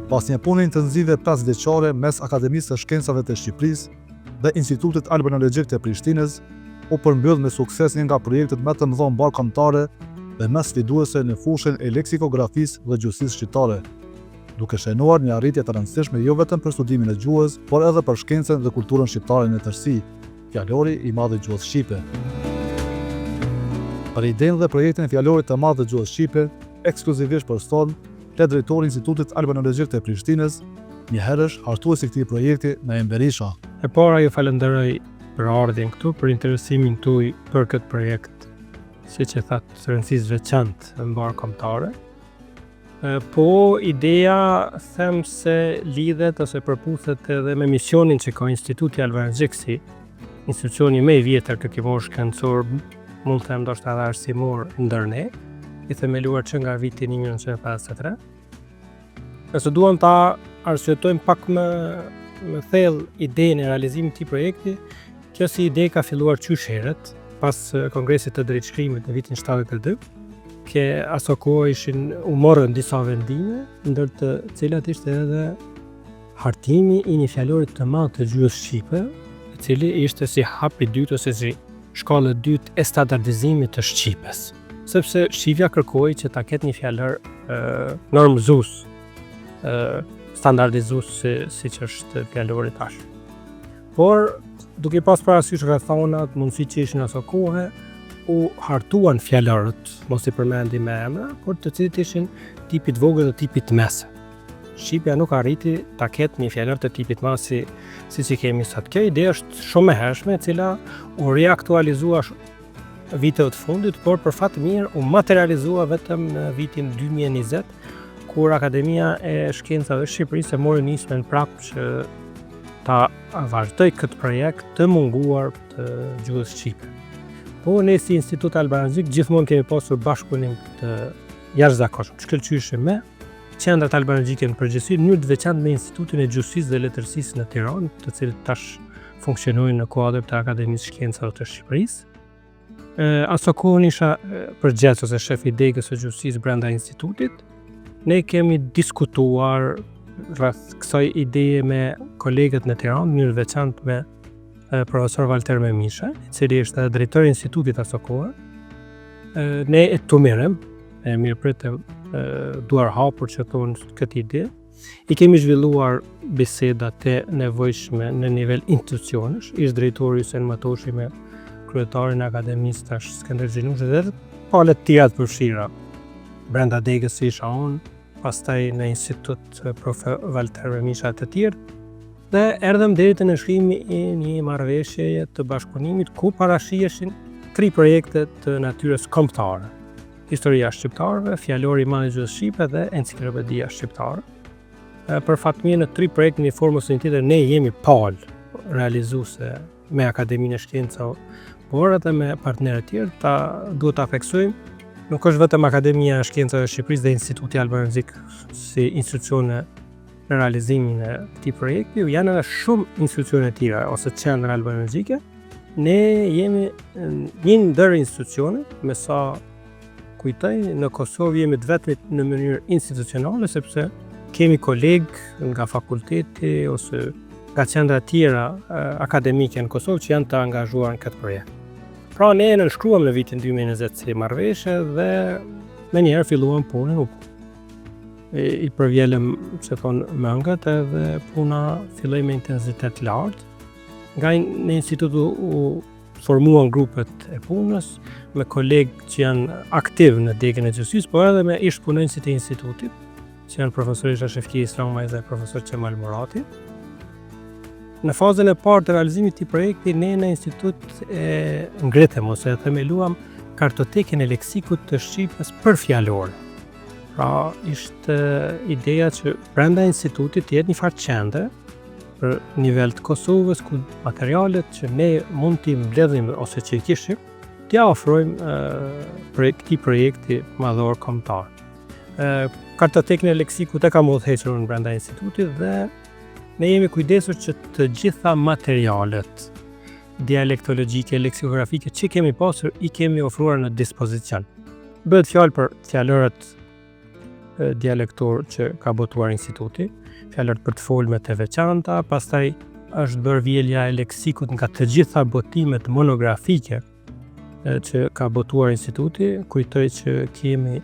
Pas një pune intenzive 5 vjeçare mes Akademisë së Shkencave të Shqipërisë dhe Institutit Albanologjik të Prishtinës, u përmbyll me sukses një nga projektet më të mëdha ballkanore dhe më sfiduese në fushën e leksikografisë dhe gjuhësisë shqiptare, duke shënuar një arritje të rëndësishme jo vetëm për studimin e gjuhës, por edhe për shkencën dhe kulturën shqiptare në tërësi, fjalori i madh i gjuhës shqipe. Për idenë dhe projektin e fjalorit të madh të gjuhës shqipe, ekskluzivisht për son, te drejtori i Institutit Albanologjik të Prishtinës, një herësh hartuesi i këtij projekti Naim Berisha. E para ju falenderoj për ardhjen këtu, për interesimin tuaj për këtë projekt, siç e thatë, së rëndësisë veçantë mbarkombëtare. Po ideja them se lidhet ose përputhet edhe me misionin që ka Instituti Albanologjik si institucioni më i vjetër kërkimor shkencor, mund të them ndoshta edhe arsimor ndër ne, i themeluar që nga viti 1953. Nëse duam ta arsyetojmë pak më thellë idenë e realizimit të këtij projekti, kjo si ide ka filluar qysh herët, pas kongresit të drejtshkrimit në vitin 72, që aso kohë u morën disa vendime, ndër të cilat ishte edhe hartimi i një fjalorit të madh të gjuhës shqipe, i cili ishte si hap i dytë ose si shkallë e dytë e standardizimit të shqipes. Sepse shqipja kërkoi që ta ketë një fjalor normzues, standardizues siç është fjalori tash. Por duke pas parasysh rrethonat, mundësitë që ishin aso kohë, u hartuan fjalorët, mos i përmendi me emra, por të cilët ishin tipit vogël dhe tipit mes. Shqipja nuk arriti ta ketë një fjalor të tipit madh si kemi sot. Kjo ide është shumë e hershme, e cila u riaktualizua viteve të fundit, por për fat të mirë u materializua vetëm në vitin 2020, kur Akademia e Shkencave të Shqipërisë mori nismën prapë që ta vazhdoj këtë projekt të munguar të gjuhës shqipe. Po ne si Institut Albanologjik gjithmonë kemi pasur bashkëpunim të jashtëzakonshëm, shkëlqyeshëm me qendrat albanologjike në përgjithësi, në mënyrë të veçantë me Institutin e Gjuhësisë dhe Letërsisë në Tiranë, të cilët tash funksionojnë në kuadër të Akademisë Shkencave të Shqipërisë. Aso kohën isha përgjegjës ose shef i degës së gjuhësisë brenda institutit. Ne kemi diskutuar rreth kësaj ideje me kolegët në Tiranë, në mënyrë veçantë me profesor Walter Memisha, i cili ishte drejtori i institutit aso kohë. Ne e tumirëm, e mirëpritem duar hapur që thonë këtë ide. I kemi zhvilluar biseda të nevojshme në nivel institucionesh, ish drejtori Hysén Matoshi me kryetarin e Akademisë tash Skënder Xhinushi dhe palët tjera të përfshira. Brenda degës isha unë, pastaj në institut prof. Walter Memisha të tjerë, dhe erdhëm deri te nënshkrimi i një marrëveshjeje të bashkëpunimit ku parashiheshin 3 projekte të natyrës kombëtare: Historia e shqiptarëve, Fjalori i madh i gjuhës shqipe dhe Enciklopedia shqiptare. Për fat mirë, në 3 projekte në një formë ose një tjetër ne jemi palë realizuese me Akademinë e Shkencave, por edhe me partnerë të tjerë, duhet ta theksojmë. Nuk është vetëm Akademia e Shkencave të Shqipërisë dhe Instituti Albanologjik si institucione në realizimin e këtij projekti, janë edhe shumë institucione të tjera ose qendra albanologjike. Ne jemi një ndër institucione, me sa kujtoj, në Kosovë jemi të vetmit në mënyrë institucionale, sepse kemi kolegë nga fakulteti ose nga qendra tjera akademike në Kosovë që janë të angazhuar në këtë projekt. Pra ne nënshkruam në vitin 2020 si marrëveshje dhe menjëherë filluam punën. I përvjellëm, se thonë, mëngët edhe puna filloi me intensitet lartë. Nga në institut u formuan grupet e punës me kolegë që janë aktiv në degën e gjuhësisë, por edhe me ish punonjësit e institutit, që janë profesorisha Shefki Islamaj dhe profesor Qemal Murati. Në fazën e parë të realizimit të projekti, ne në institut ngritëm ose themeluam kartotekën e leksikut të shqipës për fjalor. Pra, ishte ideja që brenda institutit të jetë një farë qendër për nivel të Kosovës, ku materialet që ne mund t'i mbledhim ose që i kishim, t'ja ofrojmë këtij projekti madhor kombëtar. Kartotekën e leksikut e kam udhëhequr në brenda institutit dhe ne jemi kujdesur që të gjitha materialet dialektologjike, leksikografike që kemi pasur i kemi ofruar në dispozicion. Bëhet fjalë për fjalorët dialektor që ka botuar instituti, fjalët për të folme të veçanta, pastaj është bërë vjelja e leksikut nga të gjitha botimet monografike që ka botuar instituti. Kujtoj që kemi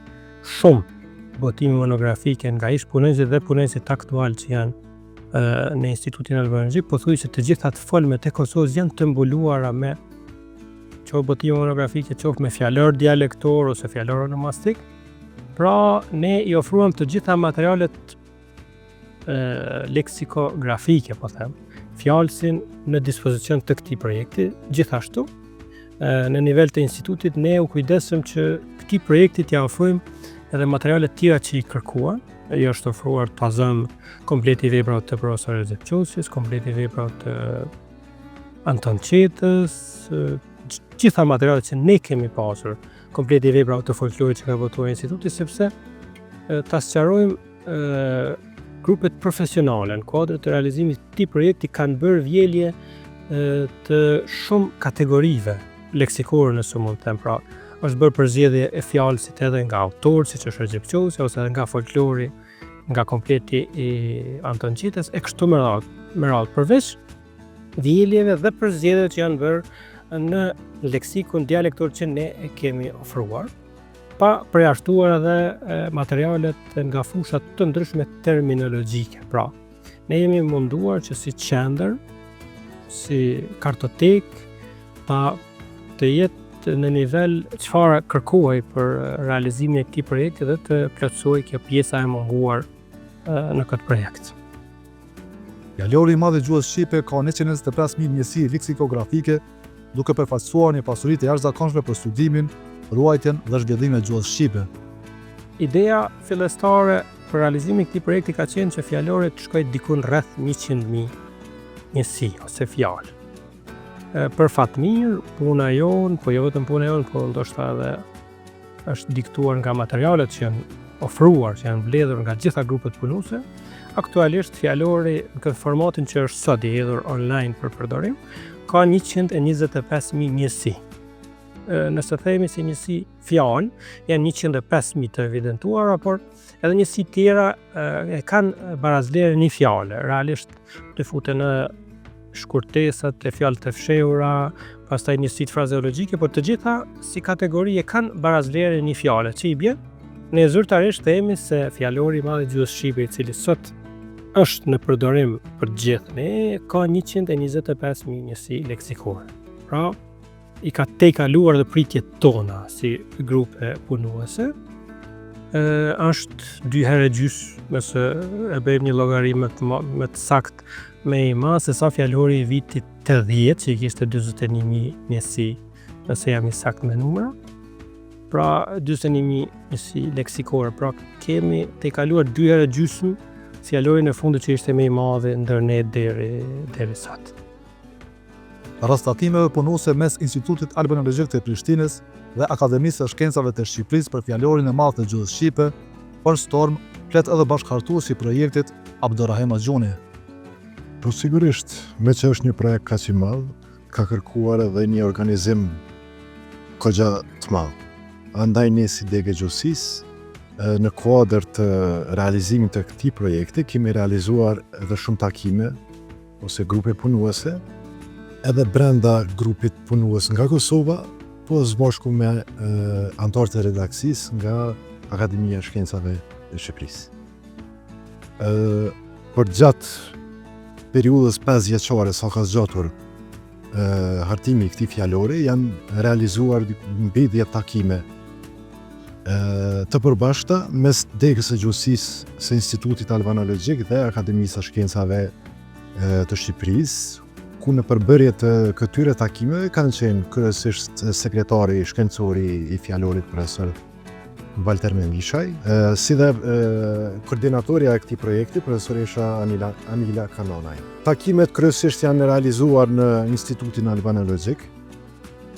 shumë botime monografike nga ish punësit dhe punësit aktual që janë në Institutin Albanologjik, pothuajse të gjitha të folmet e Kosovës janë të mbuluara me qoftë botime monografike, qoftë me fjalor dialektor ose fjalor onomastik. Pra, ne i ofruam të gjitha materialet leksikografike, po them, fjalësin në dispozicion të këtij projekti. Gjithashtu, në nivel të institutit ne u kujdesëm që këtij projekti t'ia ofrojmë edhe materialet tjera që i kërkuan. I është ofruar tazëm kompleti veprat të profesorit Zepçosis, kompleti veprat të Anton Qetës, gjitha materialet që ne kemi pasur, kompleti veprat të folklorit që ka botuar instituti, sepse ta sqarojmë grupet profesionale në kuadër të realizimit të këtij projekti kanë bërë vjelje të shumë kategorive leksikore, nëse mund të them. Pra, është bërë përzgjedhje e fjalësit edhe nga autorë, siç është Zepçosi, ose edhe nga folklori, nga kompleti i Anton Qetës, e kështu me radhë, përveç vjeljeve dhe përzgjedhjeve që janë bërë në leksikun dialektor që ne e kemi ofruar, pa përjashtuar edhe materialet nga fushat të ndryshme terminologjike. Pra, ne jemi munduar që si qendër, si kartotek, të jetë në nivel çfarë kërkuaj për realizimin e këtij projekti dhe të plotësoj kjo pjesa e munguar në këtë projekt. Fjalori i madh i gjuhës shqipe ka 125.000 njësi leksikografike, duke përfaqësuar një pasuri të jashtëzakonshme për studimin, ruajtjen dhe zhvillimin e gjuhës shqipe. Ideja fillestare për realizimin e këtij projekti ka qenë që fjalori të shkojë diku rreth 100.000 njësi ose fjalë. Për fat mirë, puna jonë, po jo vetëm puna jonë, po ndoshta edhe është diktuar nga materialet që janë ofruar, që janë mbledhur nga gjitha grupet punuese. Aktualisht fjalori në këtë formatin që është sot i hedhur online për përdorim, ka 125.000 njësi. Nëse themi si njësi fjalë, janë 105.000 të evidentuara, por edhe njësi tjera kanë barazlerë një fjale. Realisht të futen në shkurtesat e fjalë të fshehura, pastaj njësitë frazeologjike, por të gjitha si kategori e kanë barazlerë një fjale, që i bie ne zyrtarisht themi se fjalori i madh i gjuhës shqipe, i cili sot është në përdorim për të gjithë ne, ka 125.000 njësi leksikore. Pra, i ka tejkaluar dhe pritjet tona si grupe punuese. Është 2 herë gjys, nëse e bëjmë një llogari më të saktë me ima, se sa fjalori i vitit 80, që i kishte 41.000 njësi, nëse jam i saktë me numra. Pra, 41.000 njësi leksikore. Pra, kemi tejkaluar 2 herë gjysmë fjalorin e fundit që ishte më i madh ndër ne deri sot. Rastatimeve punuese mes Institutit Albanologjik të Prishtinës dhe Akademisë së Shkencave të Shqipërisë për fjalorin e madh të gjuhës shqipe, për storm flet edhe bashkëhartuesi i projektit Abdurrahim Axhuni. Po sigurisht, me që është një projekt kaq i madh, ka kërkuar edhe një organizim kogja të madh. Andaj ne si Degë Gjuhësisë, në kuadër të realizimit të këtij projekti, kemi realizuar edhe shumë takime ose grupe punuese, edhe brenda grupit punues nga Kosova, po zbashku me anëtarë të redaksisë nga Akademia e Shkencave e Shqipërisë. Për gjatë periudhës 5 vjeçare sa ka zgjatur hartimi i këtij fjalori, janë realizuar mbi 10 takime të përbashkëta mes Degës së Gjuhësisë së Institutit Albanologjik dhe Akademisë së Shkencave të Shqipërisë, ku në përbërje të këtyre takimeve kanë qenë kryesisht sekretari shkencori i fjalorit profesor Walter Mendishaj, si dhe koordinatorja e këtij projekti, profesoresha Anila Kanonaj. Takimet kryesisht janë realizuar në Institutin Albanologjik,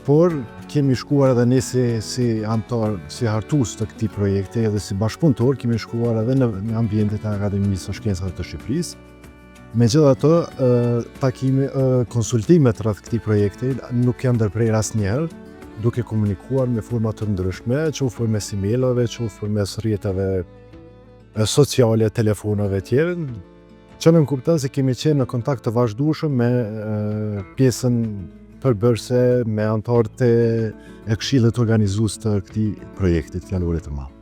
por kemi shkuar edhe ne si antar, si hartues të këtij projekti edhe si bashkëpunëtor, kemi shkuar edhe në ambientet e Akademisë së Shkencave të Shqipërisë. Megjithatë, konsultimet rreth këtij projekti nuk janë ndërprer asnjëherë, duke komunikuar me forma të ndryshme, qoftë mes emailave, qoftë mes rrjeteve sociale, telefonave tjere, që në kupton se kemi qenë në kontakt të vazhdueshëm me pjesën përbërëse, me anëtarët e këshillit organizues të këtij projekti fjalore të madh.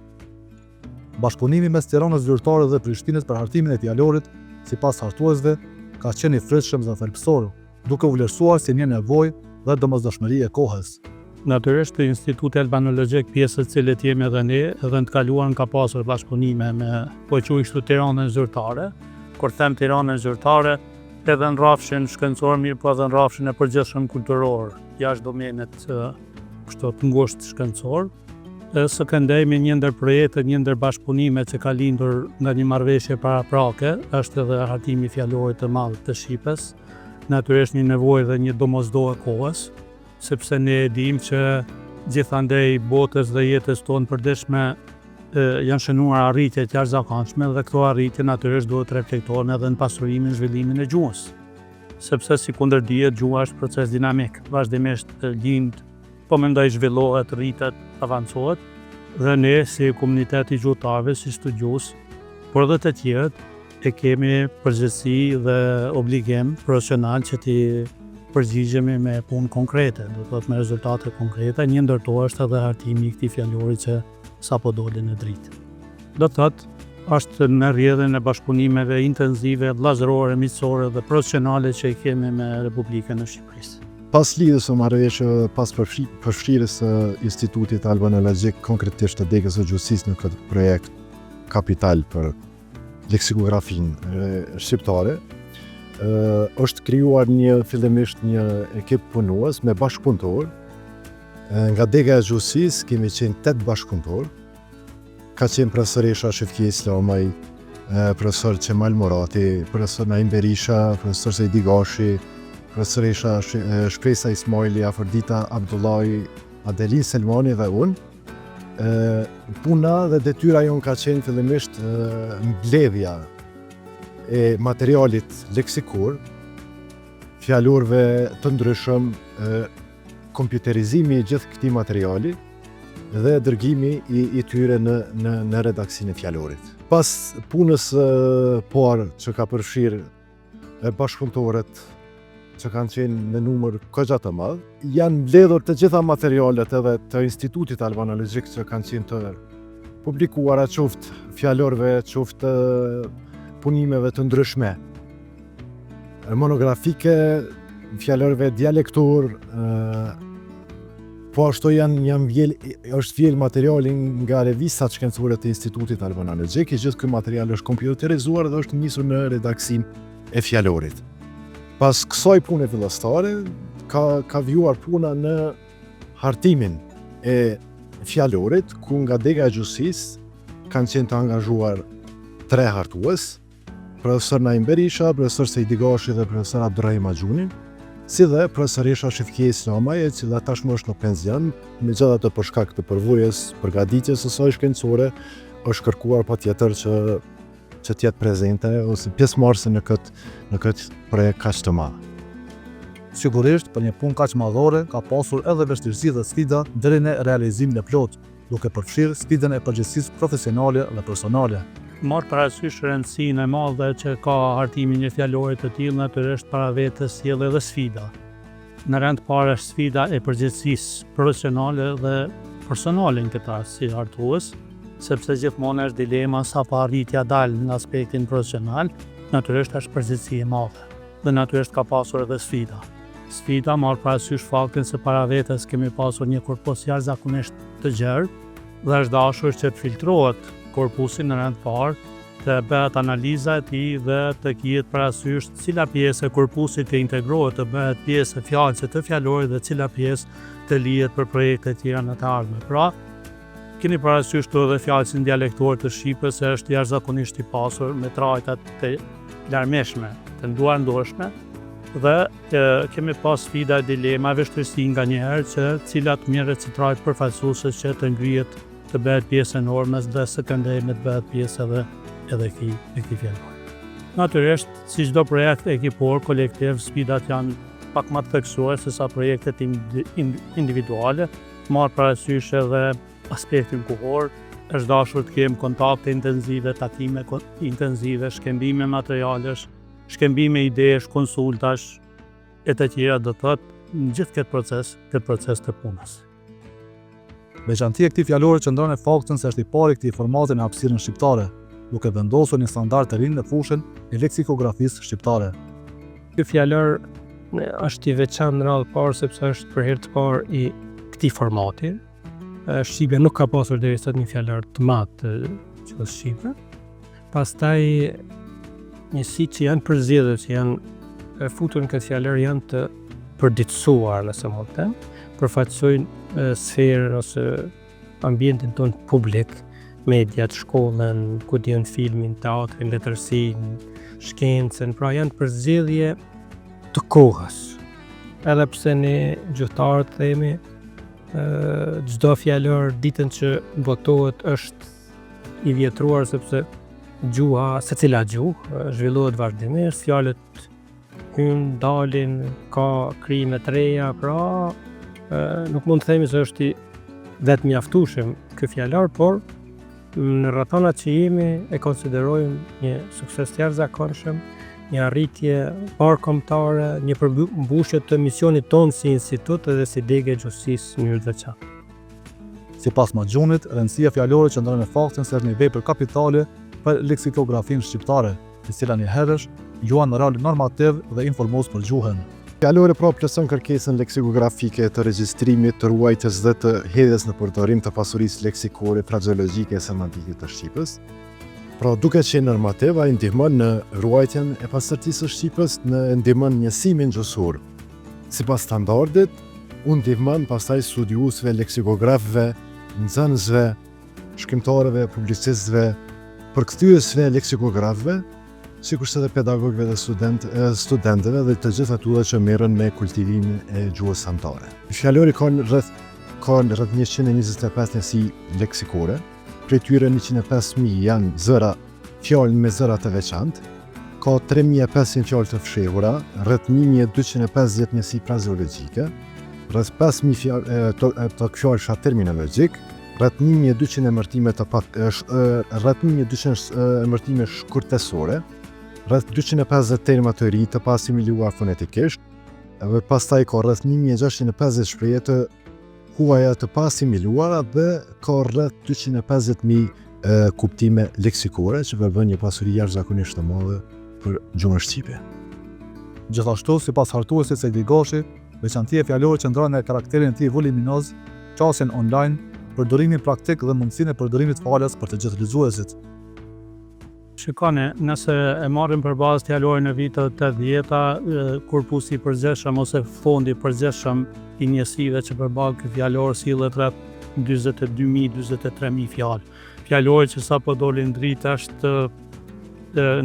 Bashkëpunimi mes Tiranës zyrtare dhe Prishtinës për hartimin e fjalorit, sipas hartuesve, ka qenë i freskëm dhe thelbësor, duke u vlerësuar si një nevojë dhe domosdoshmëri e kohës. Natyrisht, Instituti Albanologjik, pjesë e cilit jemi edhe ne, edhe në të kaluarën ka pasur bashkëpunime me kështu Tiranën zyrtare. Kur them Tiranën zyrtare, edhe në rrafshin shkencor, mirë po edhe në rrafshin e përgjithshëm kulturor, jashtë domenet kështu të ngushtë shkencor. Së këndej me një ndër projekte, një ndër bashkëpunime që ka lindur nga një marrëveshje paraprake, është edhe hartimi fjalorit të madh të Shqipës. Natyrisht një nevojë dhe një domosdoshmëri e kohës, sepse ne e dim që gjithandej botës dhe jetës tonë përditshme janë shënuar arritje të jashtëzakonshme dhe këto arritje natyrisht duhet reflektohen edhe në pasurimin, zhvillimin e gjuhës. Sepse sikundër dihet, gjuha është proces dinamik, vazhdimisht lind, po mendoj zhvillohet, rritet, avancohet, dhe ne si komuniteti gjuhëtarëve, si studios, por edhe të tjerët, e kemi përgjegjësi dhe obligim profesional që t'i përgjigjemi me punë konkrete, do të thotë me rezultate konkrete. Një ndër to është edhe hartimi i këtij fjalori që sapo doli në dritë. Do të thotë, është në rrjedhën e bashkëpunimeve intensive, vllazërore, miqësore dhe profesionale që i kemi me Republikën e Shqipërisë. Pas lidhjes së marrëveshje, pas përfshirjes së Institutit Albanologjik, konkretisht të Degës së Gjustësisë në këtë projekt kapital për leksikografinë shqiptare, është krijuar fillimisht një ekip punues me bashkëpunëtor. Nga Dega e Gjustësisë kemi qenë 8 bashkëpunëtor. Ka qenë profesor Esha Shefki Islamaj, profesor Qemal Morati, profesor Naim Berisha, profesor Sejdi Gashi, profesor Esha Shpresa Ismaili, Afërdita Abdullahi, Adelin Selmani dhe unë. Puna dhe detyra jonë ka qenë fillimisht mbledhja e materialit leksikor, fjalorëve të ndryshëm, kompjuterizimi i gjithë këtij materiali dhe dërgimi i tyre në redaksinë e fjalorit. Pas punës parë që ka përfshirë bashkëpunëtorët që kanë qenë në numër kogja të madh, janë mbledhur të gjitha materialet edhe të Institutit Albanologjik që kanë qenë të publikuara, qoftë fjalorëve, qoftë punimeve të ndryshme, monografike, fjalorëve dialektor, po ashtu është vjel materiali nga revistat shkencore të Institutit Albanologjik. Gjithë ky material është kompjuterizuar dhe është nisur në redaksinë e fjalorit. Pas kësaj pune fillestare, ka vjuar puna në hartimin e fjalorit, ku nga Dega e Gjustësisë kanë qenë të angazhuar 3 hartues, profesor Naim Berisha, profesor Sejdi Gashi dhe profesor Abdurrahim Axhuni, si dhe profesor Esha Shefki Islamaj, e cila tashmë është në penzion, megjithatë për shkak të përvojës përgatitjes së saj shkencore, është kërkuar patjetër që t'jetë prezente ose pjesëmarrëse në këtë projekt kaq të madh. Sigurisht, për një punë kaq madhore ka pasur edhe vështirësi dhe sfida deri në realizimin e plot, duke përfshirë sfidën e përgjegjësisë profesionale dhe personale. Marrë parasysh rëndësinë e madhe që ka hartimi një fjalorit të tillë, natyrisht para vetes sjell edhe sfida. Në rend parë është sfida e përgjegjësisë profesionale dhe personale në këtë rast si hartues, sepse gjithmonë është dilema sa pa arritja dalë në aspektin profesional, natyrisht është përgjegjësi e madhe. Dhe natyrisht ka pasur edhe sfida. Sfida marrë parasysh faktin se para vetes kemi pasur një korpus jashtëzakonisht të gjerë dhe është dashur që të filtrohet korpusi në rend parë, të bëhet analiza e tij dhe të kihet parasysh cila pjesë e korpusit të integrohet, të bëhet pjesë e fjalës të fjalorit dhe cila pjesë të lihet për projekte të tjera në të ardhmen. Pra, keni parasysh të edhe fjalësin dialektor të Shqipës është jashtëzakonisht i pasur me trajtat të larmishme, të nduarndoshme, dhe kemi pas sfida e dilema vështirësi nganjëherë që cilat mirë si trajt përfaqësuese që të ngrihet të bëhet pjesë e normës dhe së këndejme të bëhet pjesë edhe këtij fjalori. Natyrisht, si çdo projekt ekipor, kolektiv, sfidat janë pak më të theksuara se sa projektet individuale, marr parasysh edhe aspektin kohor, është dashur të kemë kontakte intenzive, takime intenzive, shkëmbime materialesh, shkëmbime idesh, konsultash, e të tjera do të thotë në gjithë këtë proces të punës. Veçantia e këtij fjalori qëndron në faktin se është i pari këtij formati në hapësirën shqiptare, duke vendosur një standard të ri në fushën e leksikografisë shqiptare. Ky fjalor është i veçantë në radhë parë sepse është për herë të parë i këtij formati. Shqipja nuk ka pasur deri sot një fjalor të madh të gjuhës shqipe. Pastaj njësitë që janë përzgjedhur, që janë futur në këtë fjalor janë të përditësuar, nëse mund të them, përfaqësojnë sferën ose ambientin ton publik, mediat, shkollën, ku diun filmin, teatrin, letërsinë, shkencën, pra janë përzgjedhje të kohës. Edhe pse ne gjuhëtarët themi çdo fjalor ditën që botohet është i vjetruar sepse gjuha, secila gjuhë zhvillohet vazhdimisht, fjalët hyn, dalin, ka krime të reja, pra nuk mund të themi se është i vetë mjaftueshëm ky fjalor, por në rrethanat që jemi e konsiderojmë një sukses të jashtëzakonshëm, një arritje parëkombëtare, një përmbushje të misionit tonë si institut edhe si degë e gjuhësisë në mënyrë të veçantë. Sipas Maxhunit, rëndësia fjalore qëndron në faktin se është një vepër kapitale për leksikografinë shqiptare, e cila një herësh luan në rol normativ dhe informues për gjuhën. Fjalori pra plotëson kërkesën leksikografike të regjistrimit, të ruajtjes dhe të hedhjes në përdorim të pasurisë leksikore, frazeologjike e semantike të Shqipës. Pra duke qenë normativ, ai ndihmon në ruajtjen e pastërtisë së Shqipës, në ndihmon njësimin gjuhësor. Sipas standardit, u ndihmon pastaj studiuesve, leksikografëve, nxënësve, shkrimtarëve, publicistëve, përkthyesve leksikografëve, sikurse edhe pedagogëve dhe studentëve dhe të gjithë atyre që merren me kultivimin e gjuhës anëtare. Fjalori ka rreth 125 njësi leksikore. Prej tyre 105.000 janë zëra, fjalë me zëra të veçantë, ka 3.500 fjalë të fshehura, rreth 1.250 njësi frazeologjike, rreth 5.000 fjalë të fjalësha terminologjik, rreth 1.200 emërtime shkurtësore, rreth 250 terma të ri të paasimiluar fonetikisht, dhe pastaj ka rreth 1.650 shprehje të huaja të paasimiluara dhe ka rreth 250.000 kuptime leksikore që përbën një pasuri jashtëzakonisht të madhe për gjuhën shqipe. Gjithashtu, sipas hartuesit Sejdi Gashi, veçantia e fjalorit qëndron në karakterin e tij voluminoz, qasjen online, përdorimin praktik dhe mundësinë e përdorimit të falës për të gjithë lexuesit. Shikoni, nëse e marrim për bazë fjalorin në vitet 80-ta, korpusi i përgjithshëm ose fondi i përgjithshëm i njësive që përballë ky fjalor sillet rreth 42.000-43.000 fjalë. Fjalori që sapo doli në dritë është,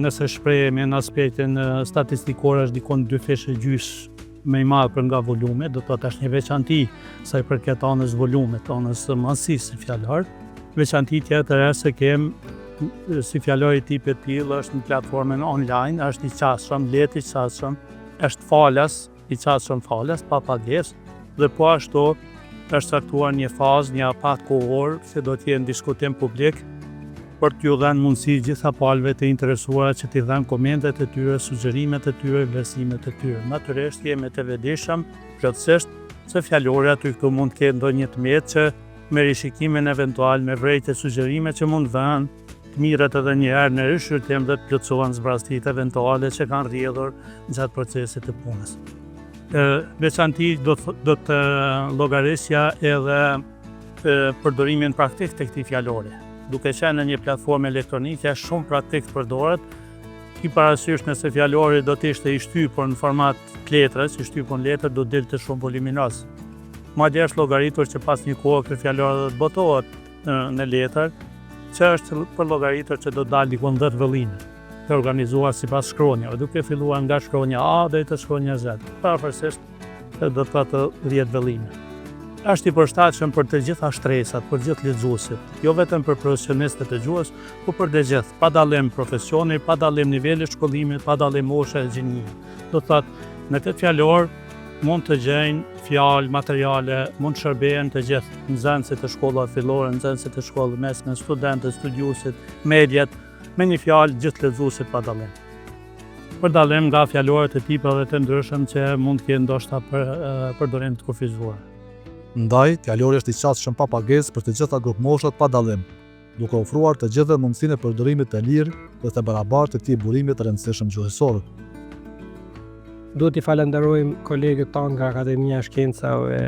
nëse shprehemi në aspektin statistikor, është dikon 2 fishë gjys më i madh për nga volume, do të thotë është një veçanti sa i përket anës volumet, anës masisë së fjalorit. Veçanti tjetër është se kemë si fjalori tipit tillë është në platformën online, është i qasshëm, lehtë i qasshëm, është falas, i qasshëm falas, pa pagesë, dhe po ashtu është caktuar një fazë, një apat kohor, se do të jenë diskutim publik për t'ju dhënë mundësi gjitha palëve të interesuara që t'i dhënë komentet e tyre, sugjerimet e tyre, vlerësimet e tyre. Natyrisht jemi të vetëdijshëm plotësisht se fjalori aty këtu mund të ketë ndonjë tmet që me rishikimin eventual, me vrejtje sugjerime që mund vënë të mirët edhe njëherë në rishqyrtim dhe të plotësohen zbrastit eventuale që kanë rrjedhur gjatë procesit të punës. Veçanti do të llogarisja edhe përdorimin praktik të këtij fjalori. Duke qenë në një platformë elektronike, shumë praktik përdoret. Ki parasysh nëse fjalori do të ishte i shtypur në format letrës, i shtypur në letër do dilte shumë voluminoz. Madje është llogaritur që pas një kohë ky fjalor do të botohet në letër, që është për llogaritur që do dalë dikon 10 vëllime, të organizuar sipas shkronjave, duke filluar nga shkronja A deri te shkronja Z. Pavarësisht do të thotë 10 vëllime. Është i përshtatshëm për të gjitha shtresat, për gjithë lexuesit, jo vetëm për profesionistët e gjuhës, por për të gjithë, pa dallim profesioni, pa dallim niveli shkollimit, pa dallim moshe e gjinie. Do të thotë, në këtë fjalor mund të gjejnë fjalë, materiale, mund të shërbejnë të gjithë nxënësit të shkollave fillore, nxënësit të shkollave mesme, studentët, studiuesit, mediat, me një fjalë gjithë lexuesit pa dallim. Për dallim nga fjalore të tipave të ndryshëm që mund të kenë ndoshta për përdorim të kufizuar. Ndaj, fjalori është i qasshëm pa pagesë për të gjitha grup moshat pa dallim, duke ofruar të gjithëve mundësinë e përdorimit të lirë dhe të barabartë të këtij burimi të rëndësishëm gjuhësor. Duhet i falenderojmë kolegët tanë nga Akademia e Shkencave e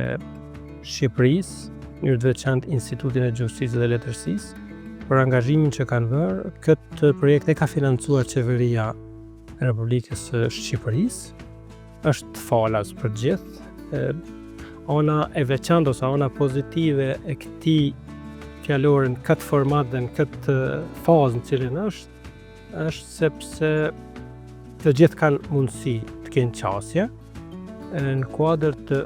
Shqipërisë, në të veçantë Institutin e Gjuhësisë dhe Letërsisë, për angazhimin që kanë vërë. Këtë projekt e ka financuar Qeveria e Republikës së Shqipërisë. Është falas për gjithë. Ona e veçantë ose ona pozitive e këtij fjalore në këtë format dhe në këtë fazë në cilën është sepse të gjithë kanë mundësi të kenë qasje. Në kuadër të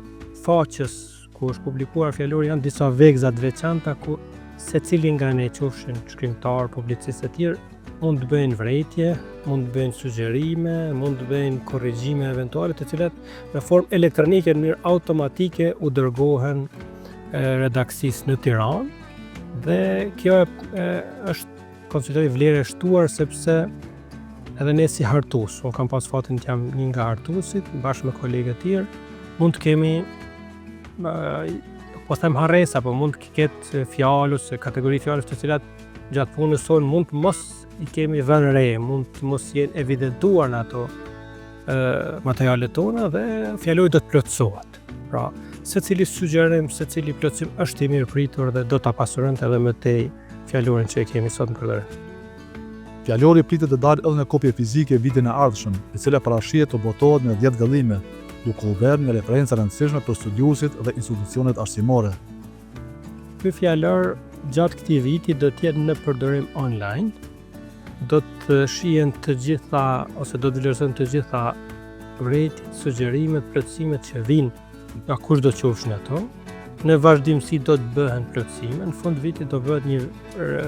faqes ku është publikuar fjalori janë disa vegza të veçanta ku secili nga ne, qofshin shkrimtar, publicistë e tjerë, mund të bëjnë vrejtje, mund të bëjnë sugjerime, mund të bëjnë korrigjime eventuale, të cilat në formë elektronike në mënyrë automatike u dërgohen redaksisë në Tiranë. Dhe kjo është konsideroj vlerë e shtuar sepse edhe ne si hartues, unë kam pas fatin të jam një nga hartuesit, bashkë me kolegët e tjerë, mund të kemi po them harresa, po mund të ketë fjalë ose kategori fjalësh të cilat gjatë punës sonë mund të mos i kemi vënë re, mund të mos jenë evidentuar në ato materialet tona dhe fjalori do të plotësohet. Pra, secili sugjerim, secili plotësim është i mirë pritur dhe do ta pasurojmë edhe më tej fjalorin që e kemi sot në përdorim. Fjalori pritet të dalë edhe në kopje fizike vitin e ardhshëm, e cila parashihet të botohet në 10 gëllime, duke u bërë një referencë rëndësishme për studiuesit dhe institucionet arsimore. Ky fjalor gjatë këtij viti do të jetë në përdorim online. Do të shihen të gjitha ose do të vlerësojnë të gjitha vërejtjet, sugjerimet, plotësimet që vijnë nga kushdo qofshin ato. Në vazhdimsi do të bëhen plotësime, në fund vitit do bëhet një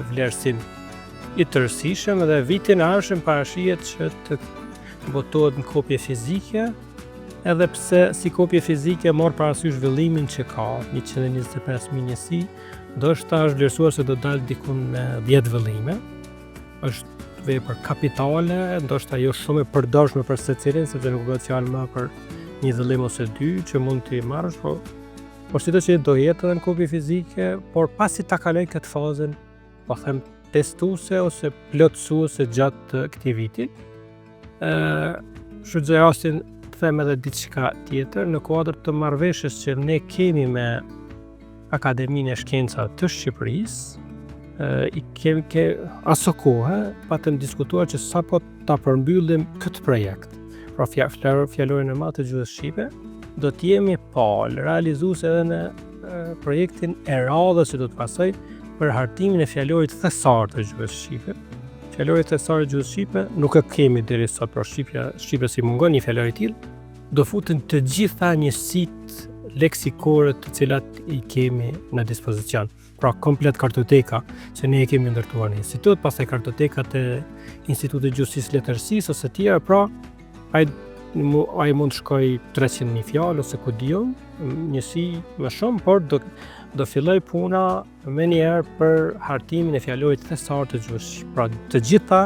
vlerësim i tërësishëm dhe vitin e ardhshëm parashihet që të botohet në kopje fizike, edhe pse si kopje fizike marr parasysh zhvillimin që ka 125.000 njësi, ndoshta është vlerësuar se do dalë diku në 10 vëllime. Është vepër kapitale, ndoshta jo shumë e përdorshme për secilin, sepse nuk bëhet fjalë më për një vëllim ose dy që mund t'i marrësh, por sido që do jetë edhe në kopje fizike, por pasi ta kaloj këtë fazën, po them testuese ose plotësuese gjatë këtij viti. Shfrytëzoj rastin të them edhe diçka tjetër në kuadër të marrëveshjes që ne kemi me Akademinë e Shkencave të Shqipërisë. I kemi aso kohë patëm diskutuar që sapo ta përmbyllim këtë projekt. Pra fjalorin e madh të gjuhës shqipe, do të jemi realizues edhe në projektin e radhës që do të pasoj për hartimin e fjalorit thesar të gjuhës shqipe. Fjalorit thesar të gjuhës shqipe nuk e kemi deri sot, pra shqipe si mungon një fjalor i tillë, do futen të gjitha njësitë leksikore të cilat i kemi në dispozicion. Pra komplet kartoteka që ne e kemi ndërtuar në institut, pastaj kartotekat e Institutit Gjuhësisë Letërsisë ose tjera, pra ai mund shkoj 300.000 fjalë ose ku diu, njësi më shumë, por do filloj puna më njëherë për hartimin e fjalorit thesar të gjuhës shqipe. Pra të gjitha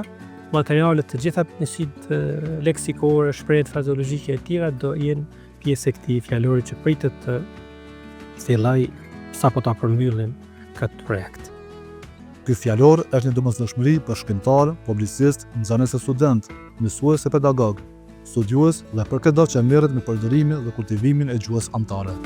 materialet, të gjitha njësitë leksikore, shprehje frazeologjike e tjera do jenë pjesë e këtij fjalorit që pritet të filloj sapo ta përmbyllim këtë projekt. Ky fjalor është një domosdoshmëri për shkrimtar, publicist, nxënës e student, mësues e pedagog, studiues dhe për çdo që merret me përdorimin dhe kultivimin e gjuhës anëtare.